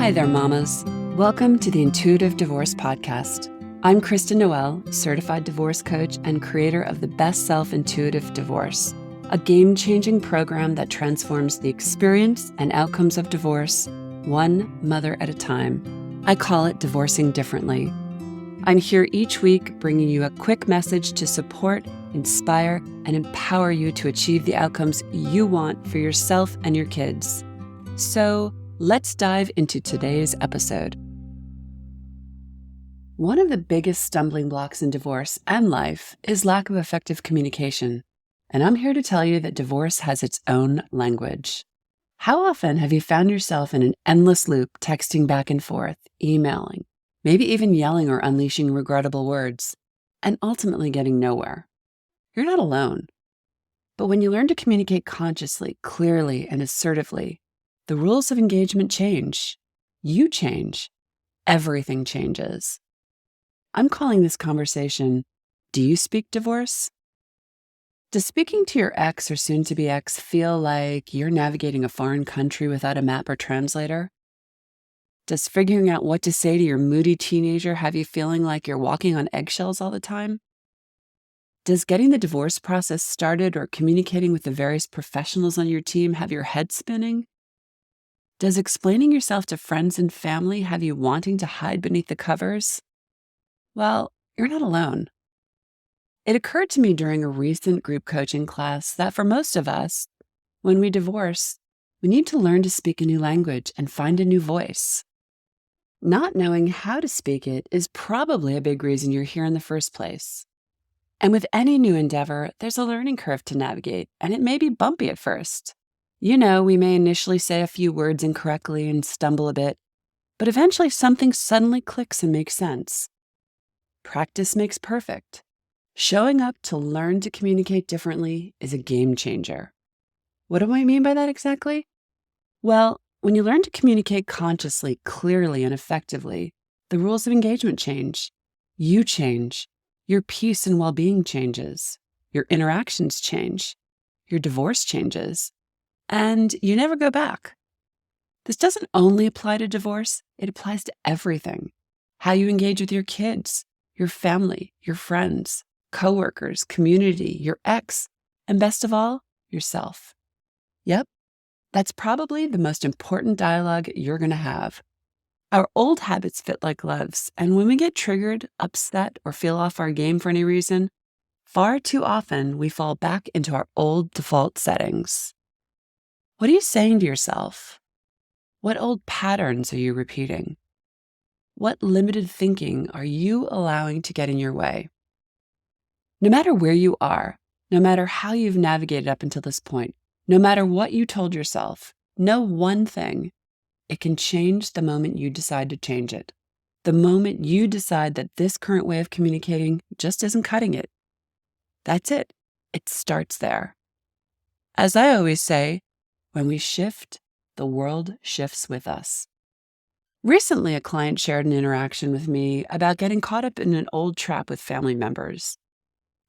Hi there, mamas. Welcome to the Intuitive Divorce Podcast. I'm Kristen Noel, certified divorce coach and creator of the Best Self Intuitive Divorce, a game-changing program that transforms the experience and outcomes of divorce, one mother at a time. I call it Divorcing Differently. I'm here each week bringing you a quick message to support, inspire, and empower you to achieve the outcomes you want for yourself and your kids. So, let's dive into today's episode. One of the biggest stumbling blocks in divorce and life is lack of effective communication. And I'm here to tell you that divorce has its own language. How often have you found yourself in an endless loop, texting back and forth, emailing, maybe even yelling or unleashing regrettable words, and ultimately getting nowhere? You're not alone. But when you learn to communicate consciously, clearly, and assertively, the rules of engagement change. You change. Everything changes. I'm calling this conversation, Do You Speak Divorce? Does speaking to your ex or soon-to-be ex feel like you're navigating a foreign country without a map or translator? Does figuring out what to say to your moody teenager have you feeling like you're walking on eggshells all the time? Does getting the divorce process started or communicating with the various professionals on your team have your head spinning? Does explaining yourself to friends and family have you wanting to hide beneath the covers? Well, you're not alone. It occurred to me during a recent group coaching class that for most of us, when we divorce, we need to learn to speak a new language and find a new voice. Not knowing how to speak it is probably a big reason you're here in the first place. And with any new endeavor, there's a learning curve to navigate, and it may be bumpy at first. You know, we may initially say a few words incorrectly and stumble a bit, but eventually something suddenly clicks and makes sense. Practice makes perfect. Showing up to learn to communicate differently is a game changer. What do I mean by that exactly? Well, when you learn to communicate consciously, clearly, and effectively, the rules of engagement change. You change. Your peace and well-being changes. Your interactions change. Your divorce changes. And you never go back. This doesn't only apply to divorce, it applies to everything. How you engage with your kids, your family, your friends, coworkers, community, your ex, and best of all, yourself. Yep, that's probably the most important dialogue you're going to have. Our old habits fit like gloves, and when we get triggered, upset, or feel off our game for any reason, far too often we fall back into our old default settings. What are you saying to yourself? What old patterns are you repeating? What limited thinking are you allowing to get in your way? No matter where you are, no matter how you've navigated up until this point, no matter what you told yourself, know one thing: it can change the moment you decide to change it. The moment you decide that this current way of communicating just isn't cutting it. That's it. It starts there. As I always say, when we shift, the world shifts with us. Recently, a client shared an interaction with me about getting caught up in an old trap with family members.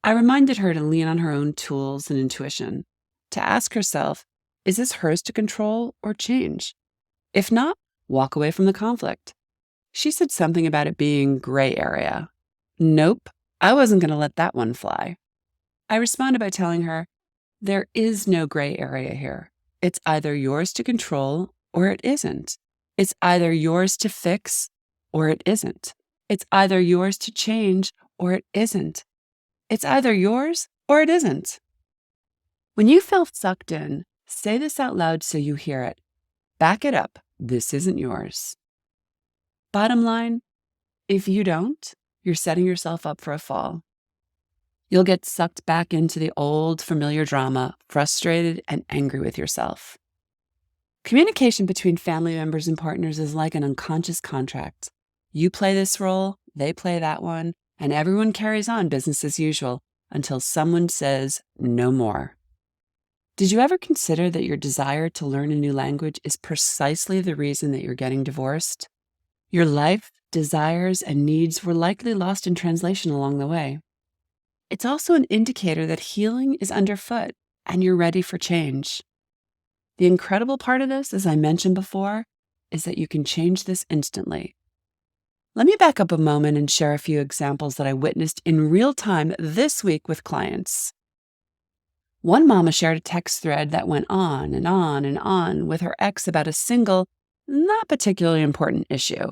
I reminded her to lean on her own tools and intuition, to ask herself, is this hers to control or change? If not, walk away from the conflict. She said something about it being gray area. Nope, I wasn't going to let that one fly. I responded by telling her, there is no gray area here. It's either yours to control or it isn't. It's either yours to fix or it isn't. It's either yours to change or it isn't. It's either yours or it isn't. When you feel sucked in, say this out loud so you hear it. Back it up. This isn't yours. Bottom line, if you don't, you're setting yourself up for a fall. You'll get sucked back into the old familiar drama, frustrated and angry with yourself. Communication between family members and partners is like an unconscious contract. You play this role, they play that one, and everyone carries on business as usual until someone says no more. Did you ever consider that your desire to learn a new language is precisely the reason that you're getting divorced? Your life, desires, and needs were likely lost in translation along the way. It's also an indicator that healing is underfoot and you're ready for change. The incredible part of this, as I mentioned before, is that you can change this instantly. Let me back up a moment and share a few examples that I witnessed in real time this week with clients. One mama shared a text thread that went on and on and on with her ex about a single, not particularly important issue.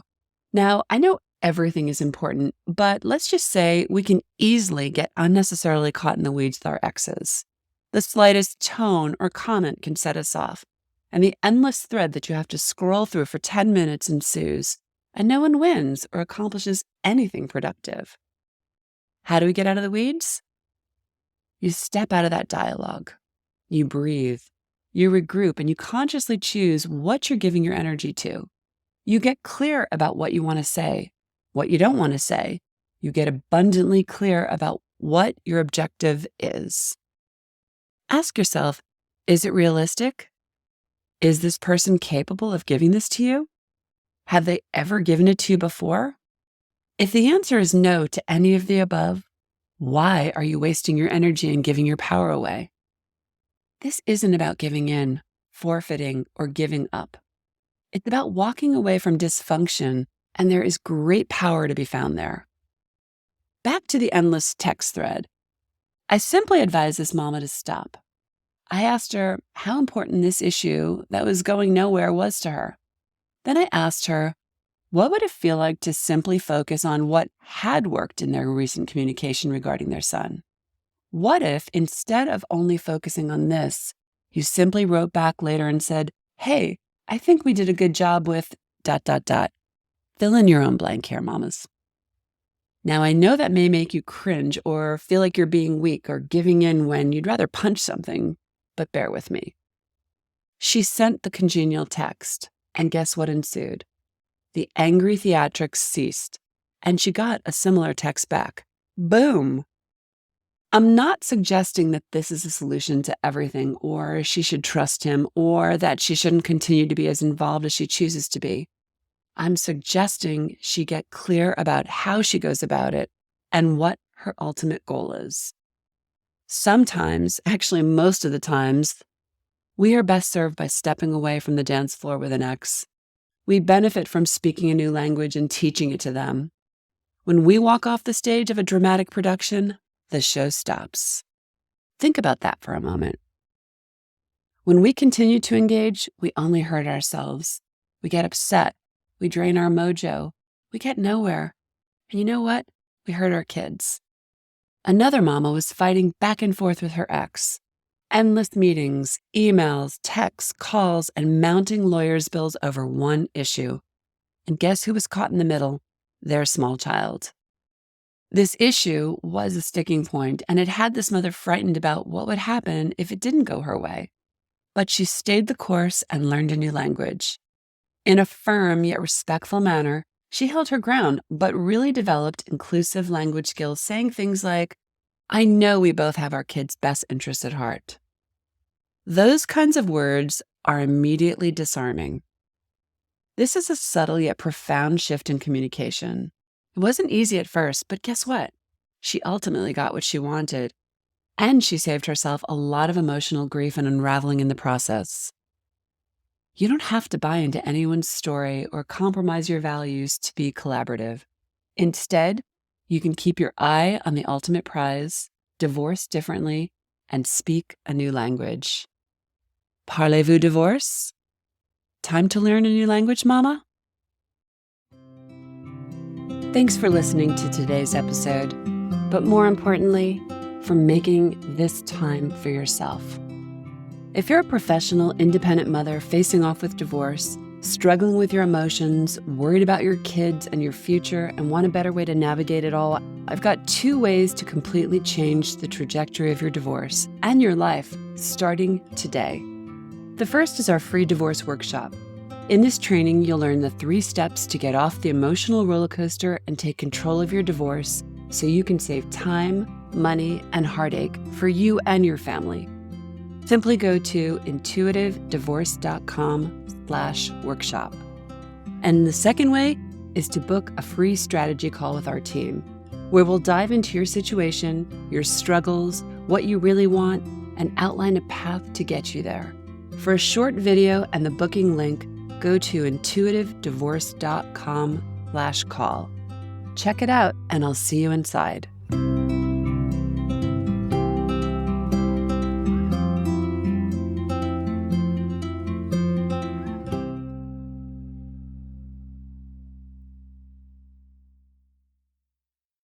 Now, I know everything is important, but let's just say we can easily get unnecessarily caught in the weeds with our exes. The slightest tone or comment can set us off, and the endless thread that you have to scroll through for 10 minutes ensues, and no one wins or accomplishes anything productive. How do we get out of the weeds? You step out of that dialogue. You breathe. You regroup, and you consciously choose what you're giving your energy to. You get clear about what you want to say, what you don't want to say. You get abundantly clear about what your objective is. Ask yourself, is it realistic? Is this person capable of giving this to you? Have they ever given it to you before? If the answer is no to any of the above, why are you wasting your energy and giving your power away? This isn't about giving in, forfeiting, or giving up. It's about walking away from dysfunction, and there is great power to be found there. Back to the endless text thread. I simply advised this mama to stop. I asked her how important this issue that was going nowhere was to her. Then I asked her, what would it feel like to simply focus on what had worked in their recent communication regarding their son? What if, instead of only focusing on this, you simply wrote back later and said, hey, I think we did a good job with ... Fill in your own blank here, mamas. Now, I know that may make you cringe or feel like you're being weak or giving in when you'd rather punch something, but bear with me. She sent the congenial text, and guess what ensued? The angry theatrics ceased, and she got a similar text back. Boom! I'm not suggesting that this is a solution to everything, or she should trust him, or that she shouldn't continue to be as involved as she chooses to be. I'm suggesting she get clear about how she goes about it and what her ultimate goal is. Sometimes, actually most of the times, we are best served by stepping away from the dance floor with an ex. We benefit from speaking a new language and teaching it to them. When we walk off the stage of a dramatic production, the show stops. Think about that for a moment. When we continue to engage, we only hurt ourselves. We get upset. We drain our mojo. We get nowhere. And you know what? We hurt our kids. Another mama was fighting back and forth with her ex. Endless meetings, emails, texts, calls, and mounting lawyers' bills over one issue. And guess who was caught in the middle? Their small child. This issue was a sticking point, and it had this mother frightened about what would happen if it didn't go her way. But she stayed the course and learned a new language. In a firm yet respectful manner, she held her ground, but really developed inclusive language skills, saying things like, I know we both have our kids' best interests at heart. Those kinds of words are immediately disarming. This is a subtle yet profound shift in communication. It wasn't easy at first, but guess what? She ultimately got what she wanted, and she saved herself a lot of emotional grief and unraveling in the process. You don't have to buy into anyone's story or compromise your values to be collaborative. Instead, you can keep your eye on the ultimate prize, divorce differently, and speak a new language. Parlez-vous divorce? Time to learn a new language, mama? Thanks for listening to today's episode, but more importantly, for making this time for yourself. If you're a professional, independent mother facing off with divorce, struggling with your emotions, worried about your kids and your future, and want a better way to navigate it all, I've got 2 ways to completely change the trajectory of your divorce and your life starting today. The first is our free divorce workshop. In this training, you'll learn the 3 steps to get off the emotional roller coaster and take control of your divorce so you can save time, money, and heartache for you and your family. Simply go to intuitivedivorce.com/workshop. And the second way is to book a free strategy call with our team, where we'll dive into your situation, your struggles, what you really want, and outline a path to get you there. For a short video and the booking link, go to intuitivedivorce.com/call. Check it out, and I'll see you inside.